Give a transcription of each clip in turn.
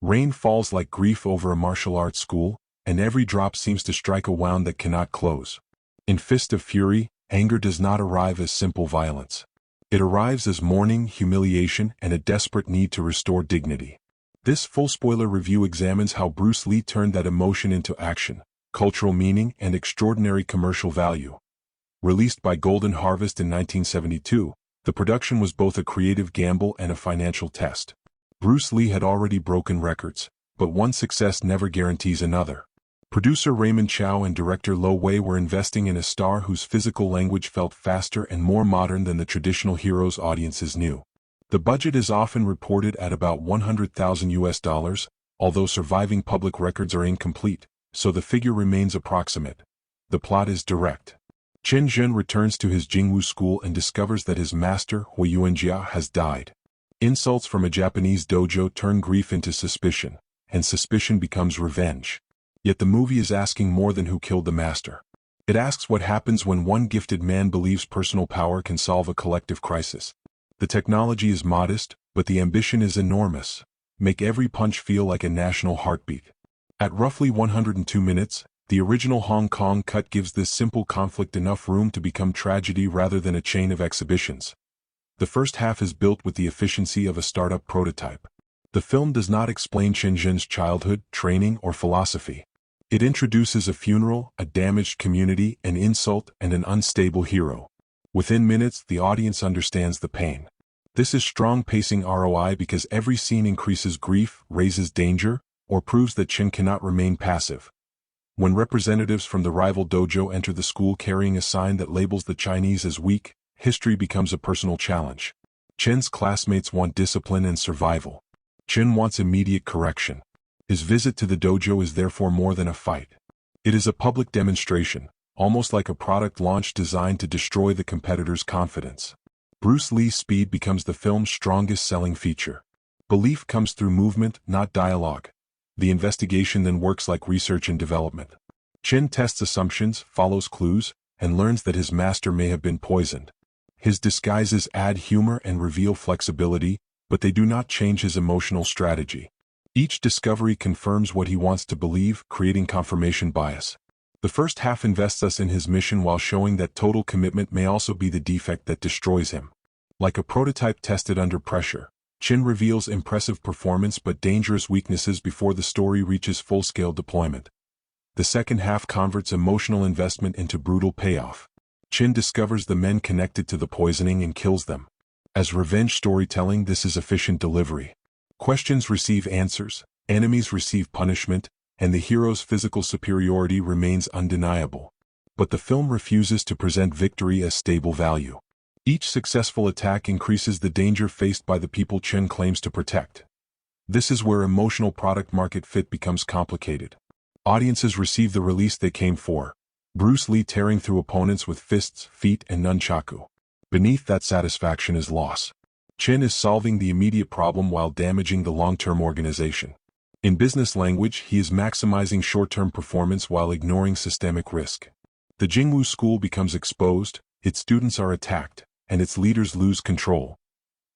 Rain falls like grief over a martial arts school, and every drop seems to strike a wound that cannot close. In Fist of Fury, anger does not arrive as simple violence. It arrives as mourning, humiliation, and a desperate need to restore dignity. This full-spoiler review examines how Bruce Lee turned that emotion into action, cultural meaning, and extraordinary commercial value. Released by Golden Harvest in 1972, the production was both a creative gamble and a financial test. Bruce Lee had already broken records, but one success never guarantees another. Producer Raymond Chow and director Lo Wei were investing in a star whose physical language felt faster and more modern than the traditional heroes audiences knew. The budget is often reported at about $100,000, although surviving public records are incomplete, so the figure remains approximate. The plot is direct. Chen Zhen returns to his Jingwu school and discovers that his master, Huo Yuanjia, has died. Insults from a Japanese dojo turn grief into suspicion, and suspicion becomes revenge. Yet the movie is asking more than who killed the master. It asks what happens when one gifted man believes personal power can solve a collective crisis. The technology is modest, but the ambition is enormous. Make every punch feel like a national heartbeat. At roughly 102 minutes, the original Hong Kong cut gives this simple conflict enough room to become tragedy rather than a chain of exhibitions. The first half is built with the efficiency of a startup prototype. The film does not explain Chen Zhen's childhood, training, or philosophy. It introduces a funeral, a damaged community, an insult, and an unstable hero. Within minutes, the audience understands the pain. This is strong pacing ROI because every scene increases grief, raises danger, or proves that Chen cannot remain passive. When representatives from the rival dojo enter the school carrying a sign that labels the Chinese as weak, history becomes a personal challenge. Chen's classmates want discipline and survival. Chen wants immediate correction. His visit to the dojo is therefore more than a fight. It is a public demonstration, almost like a product launch designed to destroy the competitor's confidence. Bruce Lee's speed becomes the film's strongest selling feature. Belief comes through movement, not dialogue. The investigation then works like research and development. Chen tests assumptions, follows clues, and learns that his master may have been poisoned. His disguises add humor and reveal flexibility, but they do not change his emotional strategy. Each discovery confirms what he wants to believe, creating confirmation bias. The first half invests us in his mission while showing that total commitment may also be the defect that destroys him. Like a prototype tested under pressure, Chen reveals impressive performance but dangerous weaknesses before the story reaches full-scale deployment. The second half converts emotional investment into brutal payoff. Chen discovers the men connected to the poisoning and kills them. As revenge storytelling, this is efficient delivery. Questions receive answers, enemies receive punishment, and the hero's physical superiority remains undeniable. But the film refuses to present victory as stable value. Each successful attack increases the danger faced by the people Chen claims to protect. This is where emotional product-market fit becomes complicated. Audiences receive the release they came for. Bruce Lee tearing through opponents with fists, feet, and nunchaku. Beneath that satisfaction is loss. Chen is solving the immediate problem while damaging the long-term organization. In business language, he is maximizing short-term performance while ignoring systemic risk. The Jingwu school becomes exposed, its students are attacked, and its leaders lose control.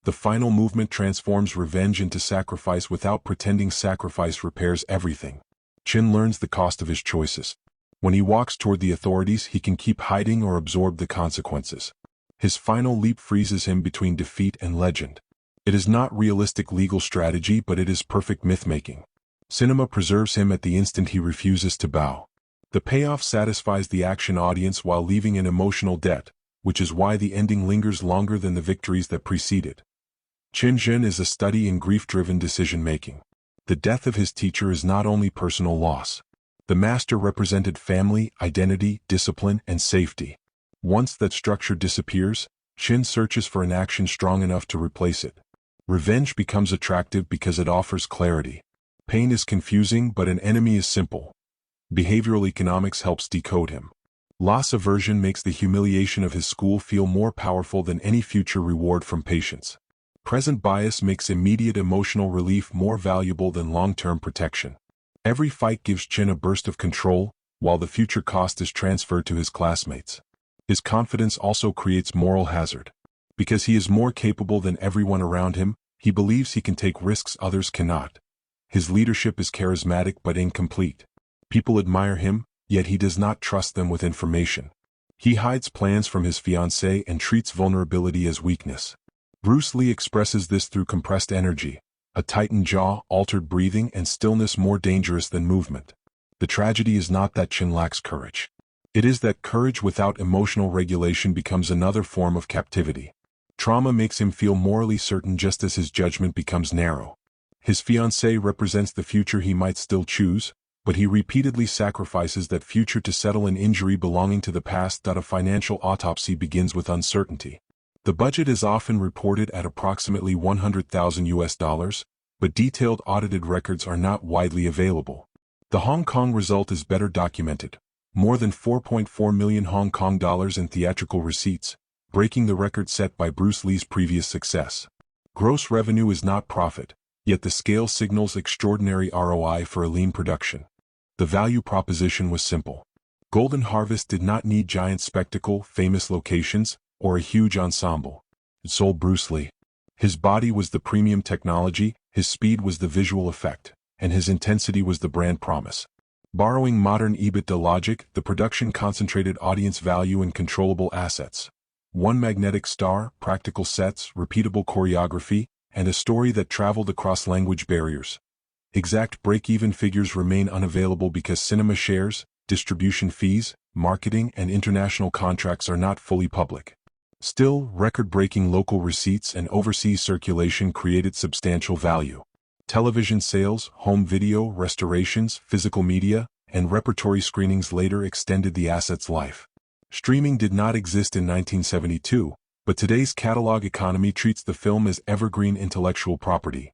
The final movement transforms revenge into sacrifice without pretending sacrifice repairs everything. Chen learns the cost of his choices. When he walks toward the authorities, he can keep hiding or absorb the consequences. His final leap freezes him between defeat and legend. It is not realistic legal strategy, but it is perfect myth-making. Cinema preserves him at the instant he refuses to bow. The payoff satisfies the action audience while leaving an emotional debt, which is why the ending lingers longer than the victories that precede it. Chen Zhen is a study in grief-driven decision-making. The death of his teacher is not only personal loss. The master represented family, identity, discipline, and safety. Once that structure disappears, Chen searches for an action strong enough to replace it. Revenge becomes attractive because it offers clarity. Pain is confusing, but an enemy is simple. Behavioral economics helps decode him. Loss aversion makes the humiliation of his school feel more powerful than any future reward from patience. Present bias makes immediate emotional relief more valuable than long-term protection. Every fight gives Chen a burst of control, while the future cost is transferred to his classmates. His confidence also creates moral hazard. Because he is more capable than everyone around him, he believes he can take risks others cannot. His leadership is charismatic but incomplete. People admire him, yet he does not trust them with information. He hides plans from his fiancée and treats vulnerability as weakness. Bruce Lee expresses this through compressed energy, a tightened jaw, altered breathing, and stillness more dangerous than movement. The tragedy is not that Chen lacks courage. It is that courage without emotional regulation becomes another form of captivity. Trauma makes him feel morally certain just as his judgment becomes narrow. His fiancée represents the future he might still choose, but he repeatedly sacrifices that future to settle an injury belonging to the past. A financial autopsy begins with uncertainty. The budget is often reported at approximately $100,000, but detailed audited records are not widely available. The Hong Kong result is better documented. More than 4.4 million Hong Kong dollars in theatrical receipts, breaking the record set by Bruce Lee's previous success. Gross revenue is not profit, yet the scale signals extraordinary ROI for a lean production. The value proposition was simple. Golden Harvest did not need giant spectacle, famous locations, or a huge ensemble. It sold Bruce Lee. His body was the premium technology, his speed was the visual effect, and his intensity was the brand promise. Borrowing modern EBITDA logic, the production concentrated audience value in controllable assets. One magnetic star, practical sets, repeatable choreography, and a story that traveled across language barriers. Exact break-even figures remain unavailable because cinema shares, distribution fees, marketing, and international contracts are not fully public. Still, record-breaking local receipts and overseas circulation created substantial value. Television sales, home video, restorations, physical media, and repertory screenings later extended the asset's life. Streaming did not exist in 1972, but today's catalog economy treats the film as evergreen intellectual property.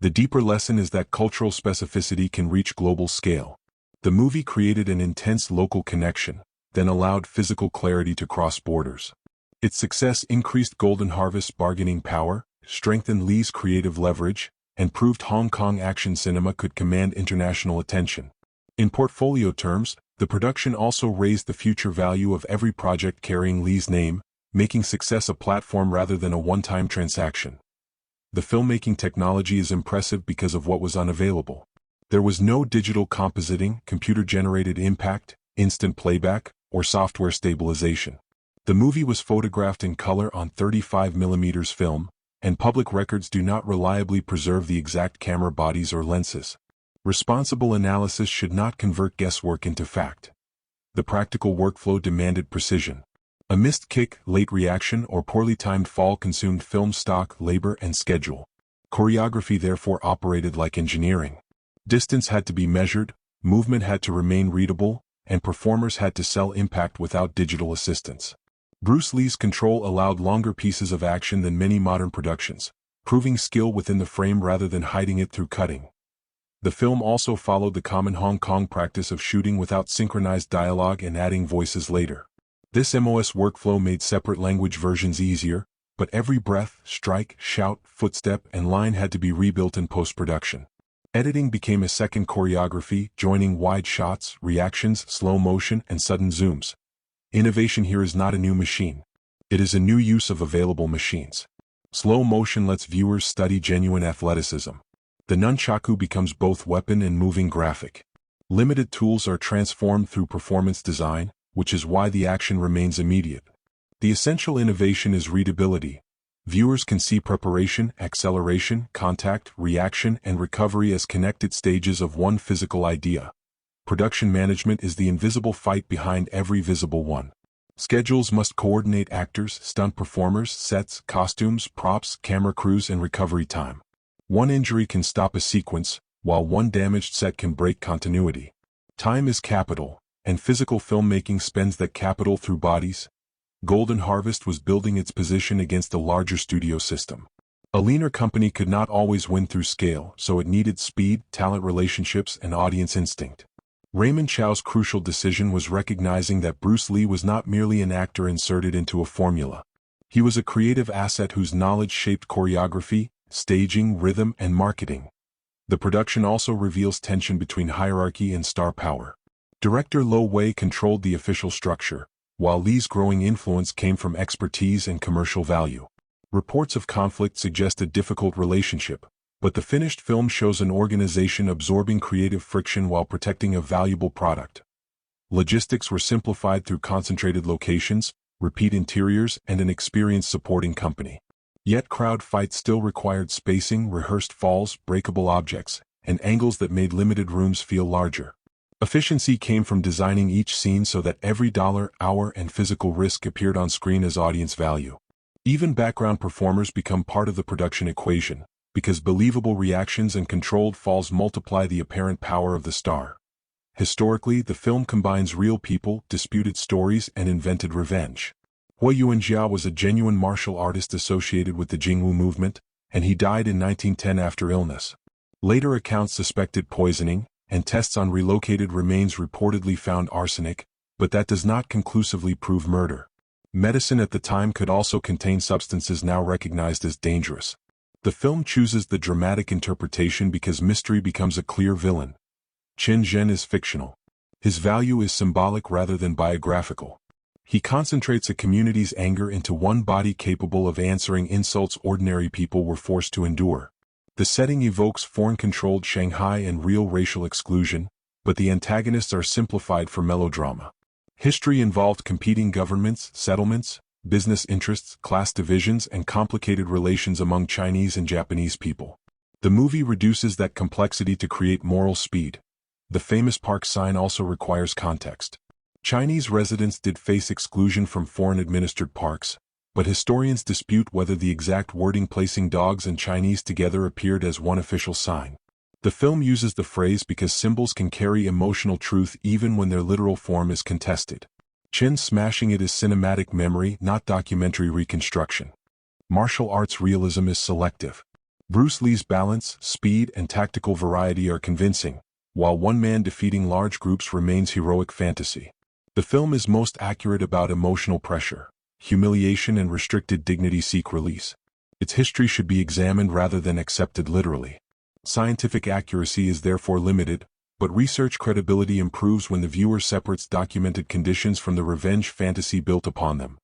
The deeper lesson is that cultural specificity can reach global scale. The movie created an intense local connection, then allowed physical clarity to cross borders. Its success increased Golden Harvest's bargaining power, strengthened Lee's creative leverage, and proved Hong Kong action cinema could command international attention. In portfolio terms, the production also raised the future value of every project carrying Lee's name, making success a platform rather than a one-time transaction. The filmmaking technology is impressive because of what was unavailable. There was no digital compositing, computer-generated impact, instant playback, or software stabilization. The movie was photographed in color on 35mm film, and public records do not reliably preserve the exact camera bodies or lenses. Responsible analysis should not convert guesswork into fact. The practical workflow demanded precision. A missed kick, late reaction, or poorly timed fall consumed film stock, labor, and schedule. Choreography therefore operated like engineering. Distance had to be measured, movement had to remain readable, and performers had to sell impact without digital assistance. Bruce Lee's control allowed longer pieces of action than many modern productions, proving skill within the frame rather than hiding it through cutting. The film also followed the common Hong Kong practice of shooting without synchronized dialogue and adding voices later. This MOS workflow made separate language versions easier, but every breath, strike, shout, footstep, and line had to be rebuilt in post-production. Editing became a second choreography, joining wide shots, reactions, slow motion, and sudden zooms. Innovation here is not a new machine. It is a new use of available machines. Slow motion lets viewers study genuine athleticism. The nunchaku becomes both weapon and moving graphic. Limited tools are transformed through performance design, which is why the action remains immediate. The essential innovation is readability. Viewers can see preparation, acceleration, contact, reaction, and recovery as connected stages of one physical idea. Production management is the invisible fight behind every visible one. Schedules must coordinate actors, stunt performers, sets, costumes, props, camera crews, and recovery time. One injury can stop a sequence, while one damaged set can break continuity. Time is capital, and physical filmmaking spends that capital through bodies. Golden Harvest was building its position against a larger studio system. A leaner company could not always win through scale, so it needed speed, talent relationships, and audience instinct. Raymond Chow's crucial decision was recognizing that Bruce Lee was not merely an actor inserted into a formula. He was a creative asset whose knowledge shaped choreography, staging, rhythm, and marketing. The production also reveals tension between hierarchy and star power. Director Lo Wei controlled the official structure, while Lee's growing influence came from expertise and commercial value. Reports of conflict suggest a difficult relationship, But the finished film shows an organization absorbing creative friction while protecting a valuable product. Logistics were simplified through concentrated locations, repeat interiors, and an experienced supporting company. Yet crowd fights still required spacing, rehearsed falls, breakable objects, and angles that made limited rooms feel larger. Efficiency came from designing each scene so that every dollar, hour, and physical risk appeared on screen as audience value. Even background performers become part of the production equation, because believable reactions and controlled falls multiply the apparent power of the star. Historically, the film combines real people, disputed stories, and invented revenge. Huo Yuanjia was a genuine martial artist associated with the Jingwu movement, and he died in 1910 after illness. Later accounts suspected poisoning, and tests on relocated remains reportedly found arsenic, but that does not conclusively prove murder. Medicine at the time could also contain substances now recognized as dangerous. The film chooses the dramatic interpretation because mystery becomes a clear villain. Chen Zhen is fictional. His value is symbolic rather than biographical. He concentrates a community's anger into one body capable of answering insults ordinary people were forced to endure. The setting evokes foreign-controlled Shanghai and real racial exclusion, but the antagonists are simplified for melodrama. History involved competing governments, settlements, business interests, class divisions, and complicated relations among Chinese and Japanese people. The movie reduces that complexity to create moral speed. The famous park sign also requires context. Chinese residents did face exclusion from foreign-administered parks, but historians dispute whether the exact wording placing dogs and Chinese together appeared as one official sign. The film uses the phrase because symbols can carry emotional truth even when their literal form is contested. Chen smashing it is cinematic memory, not documentary reconstruction. Martial arts realism is selective. Bruce Lee's balance, speed, and tactical variety are convincing, while one man defeating large groups remains heroic fantasy. The film is most accurate about emotional pressure, humiliation, and restricted dignity seek release. Its history should be examined rather than accepted literally. Scientific accuracy is therefore limited, but research credibility improves when the viewer separates documented conditions from the revenge fantasy built upon them.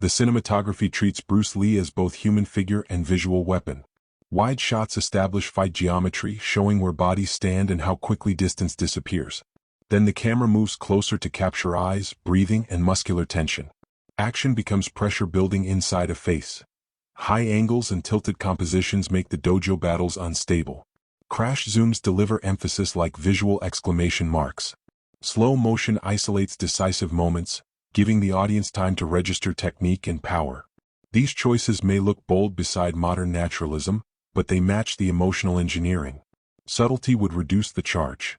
The cinematography treats Bruce Lee as both human figure and visual weapon. Wide shots establish fight geometry, showing where bodies stand and how quickly distance disappears. Then the camera moves closer to capture eyes, breathing, and muscular tension. Action becomes pressure building inside a face. High angles and tilted compositions make the dojo battles unstable. Crash zooms deliver emphasis like visual exclamation marks. Slow motion isolates decisive moments, giving the audience time to register technique and power. These choices may look bold beside modern naturalism, but they match the emotional engineering. Subtlety would reduce the charge.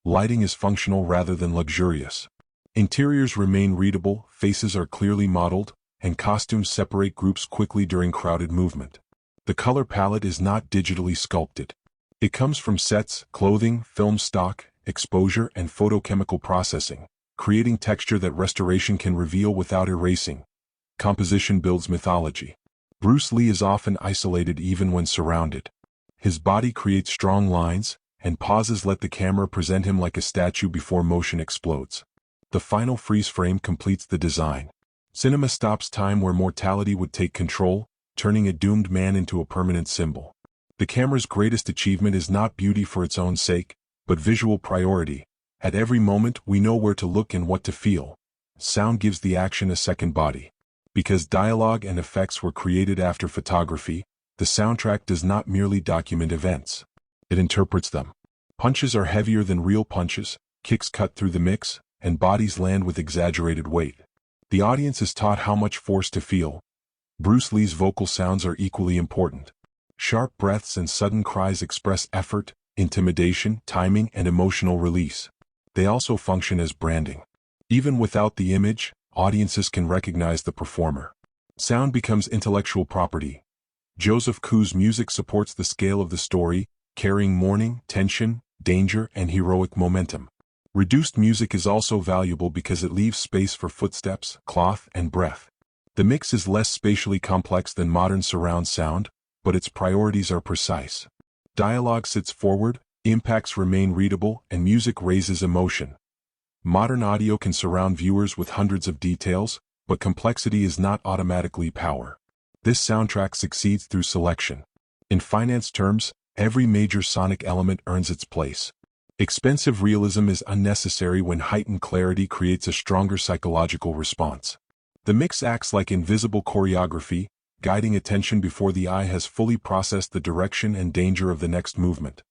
Lighting is functional rather than luxurious. Interiors remain readable, faces are clearly modeled, and costumes separate groups quickly during crowded movement. The color palette is not digitally sculpted. It comes from sets, clothing, film stock, exposure, and photochemical processing, creating texture that restoration can reveal without erasing. Composition builds mythology. Bruce Lee is often isolated even when surrounded. His body creates strong lines, and pauses let the camera present him like a statue before motion explodes. The final freeze frame completes the design. Cinema stops time where mortality would take control, turning a doomed man into a permanent symbol. The camera's greatest achievement is not beauty for its own sake, but visual priority. At every moment, we know where to look and what to feel. Sound gives the action a second body. Because dialogue and effects were created after photography, the soundtrack does not merely document events. It interprets them. Punches are heavier than real punches, kicks cut through the mix, and bodies land with exaggerated weight. The audience is taught how much force to feel. Bruce Lee's vocal sounds are equally important. Sharp breaths and sudden cries express effort, intimidation, timing, and emotional release. They also function as branding. Even without the image, audiences can recognize the performer. Sound becomes intellectual property. Joseph Ku's music supports the scale of the story, carrying mourning, tension, danger, and heroic momentum. Reduced music is also valuable because it leaves space for footsteps, cloth, and breath. The mix is less spatially complex than modern surround sound, but its priorities are precise. Dialogue sits forward, impacts remain readable, and music raises emotion. Modern audio can surround viewers with hundreds of details, but complexity is not automatically power. This soundtrack succeeds through selection. In finance terms, Every major sonic element earns its place. Expensive realism is unnecessary when heightened clarity creates a stronger psychological response. The mix acts like invisible choreography, guiding attention before the eye has fully processed the direction and danger of the next movement.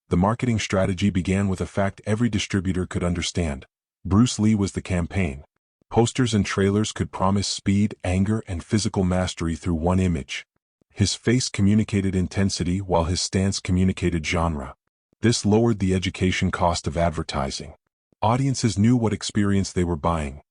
The marketing strategy began with a fact every distributor could understand. Bruce Lee was the campaign. Posters and trailers could promise speed, anger, and physical mastery through one image. His face communicated intensity while his stance communicated genre. This lowered the education cost of advertising. Audiences knew what experience they were buying.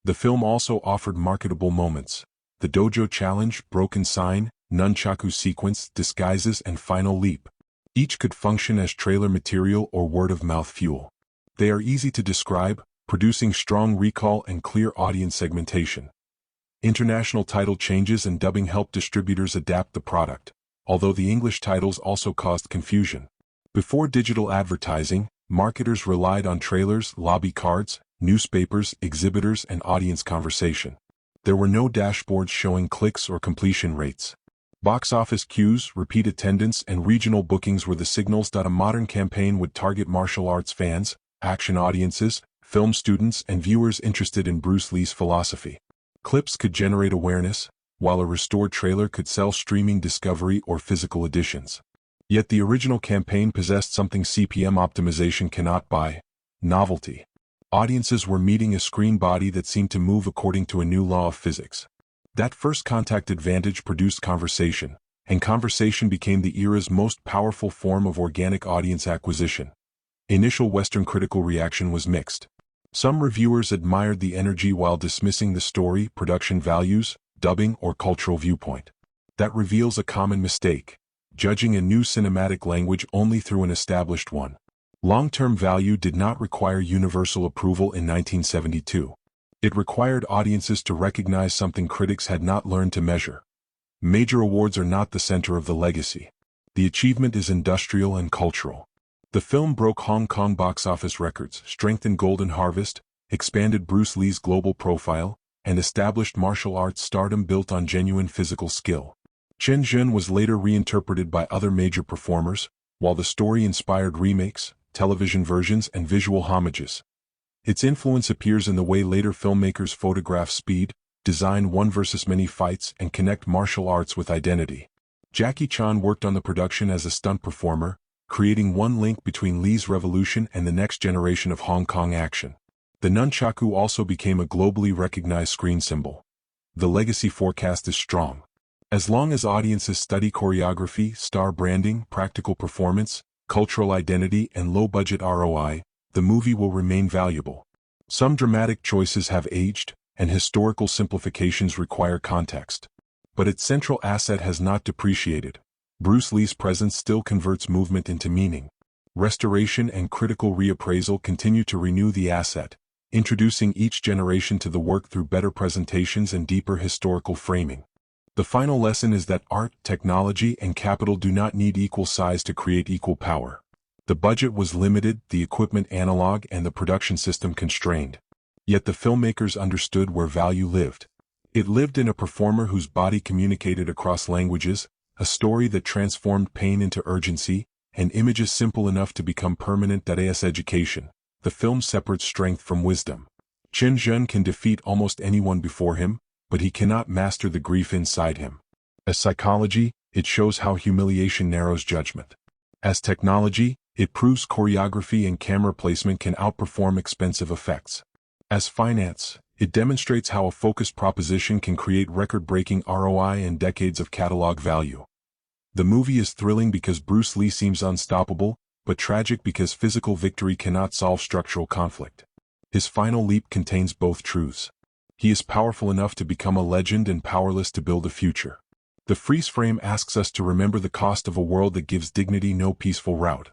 The film also offered marketable moments. The dojo challenge, broken sign, nunchaku sequence, disguises, and final leap. Each could function as trailer material or word-of-mouth fuel. They are easy to describe, producing strong recall and clear audience segmentation. International title changes and dubbing helped distributors adapt the product, although the English titles also caused confusion. Before digital advertising, marketers relied on trailers, lobby cards, newspapers, exhibitors, and audience conversation. There were no dashboards showing clicks or completion rates. Box office cues, repeat attendance, and regional bookings were the signals that a modern campaign would target martial arts fans, action audiences, film students, and viewers interested in Bruce Lee's philosophy. Clips could generate awareness, while a restored trailer could sell streaming discovery or physical editions. Yet the original campaign possessed something CPM optimization cannot buy: novelty. Audiences were meeting a screen body that seemed to move according to a new law of physics. That first contact advantage produced conversation, and conversation became the era's most powerful form of organic audience acquisition. Initial Western critical reaction was mixed. Some reviewers admired the energy while dismissing the story, production values, dubbing, or cultural viewpoint. That reveals a common mistake: judging a new cinematic language only through an established one. Long-term value did not require universal approval in 1972. It required audiences to recognize something critics had not learned to measure. Major awards are not the center of the legacy. The achievement is industrial and cultural. The film broke Hong Kong box office records, strengthened Golden Harvest, expanded Bruce Lee's global profile, and established martial arts stardom built on genuine physical skill. Chen Zhen was later reinterpreted by other major performers, while the story inspired remakes, television versions, and visual homages. Its influence appears in the way later filmmakers photograph speed, design one-versus-many fights, and connect martial arts with identity. Jackie Chan worked on the production as a stunt performer, creating one link between Lee's revolution and the next generation of Hong Kong action. The nunchaku also became a globally recognized screen symbol. The legacy forecast is strong. As long as audiences study choreography, star branding, practical performance, cultural identity, and low-budget ROI, the movie will remain valuable. Some dramatic choices have aged, and historical simplifications require context. But its central asset has not depreciated. Bruce Lee's presence still converts movement into meaning. Restoration and critical reappraisal continue to renew the asset, introducing each generation to the work through better presentations and deeper historical framing. The final lesson is that art, technology, and capital do not need equal size to create equal power. The budget was limited, the equipment analog, and the production system constrained. Yet the filmmakers understood where value lived. It lived in a performer whose body communicated across languages, a story that transformed pain into urgency, and images simple enough to become permanent. As education, the film separates strength from wisdom. Chen Zhen can defeat almost anyone before him, but he cannot master the grief inside him. As psychology, it shows how humiliation narrows judgment. As technology, it proves choreography and camera placement can outperform expensive effects. As finance, it demonstrates how a focused proposition can create record-breaking ROI and decades of catalog value. The movie is thrilling because Bruce Lee seems unstoppable, but tragic because physical victory cannot solve structural conflict. His final leap contains both truths. He is powerful enough to become a legend and powerless to build a future. The freeze frame asks us to remember the cost of a world that gives dignity no peaceful route.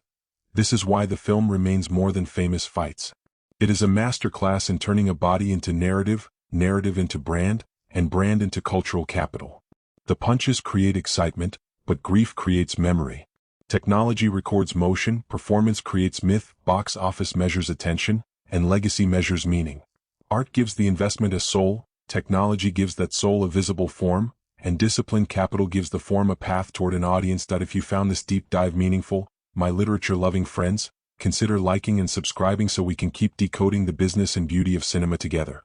This is why the film remains more than famous fights. It is a masterclass in turning a body into narrative, narrative into brand, and brand into cultural capital. The punches create excitement, but grief creates memory. Technology records motion, performance creates myth, box office measures attention, and legacy measures meaning. Art gives the investment a soul, technology gives that soul a visible form, and disciplined capital gives the form a path toward an audience. If you found this deep dive meaningful, my literature-loving friends, consider liking and subscribing so we can keep decoding the business and beauty of cinema together.